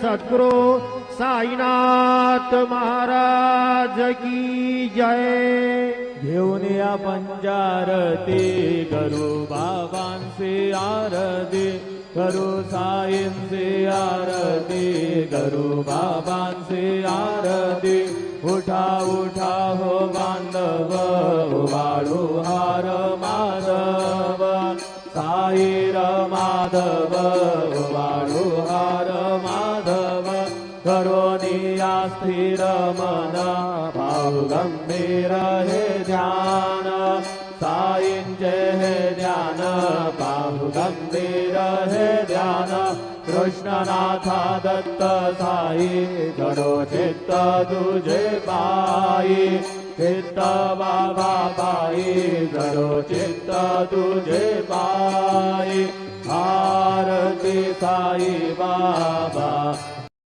सद्गुरु साईनाथ महाराज की जय। घेऊन या पंचारती करू बाबांचे आरती, करू साईंचे आरती, करू बाबांचे आरती। उठा उठा हो बांधव वाळू हार माधव, साई माधव वाळू हार माधव। करोनिया स्थिर मन भाव गंभीर हे ध्यान, साईंचे हे ध्यान भाव गंभीर हे ध्यान। कृष्णनाथा दत्त साई जडो चित्त तुझे पायी, चित्त बाबा पायी जडो चित्त तुझे पायी। आरती साई बाबा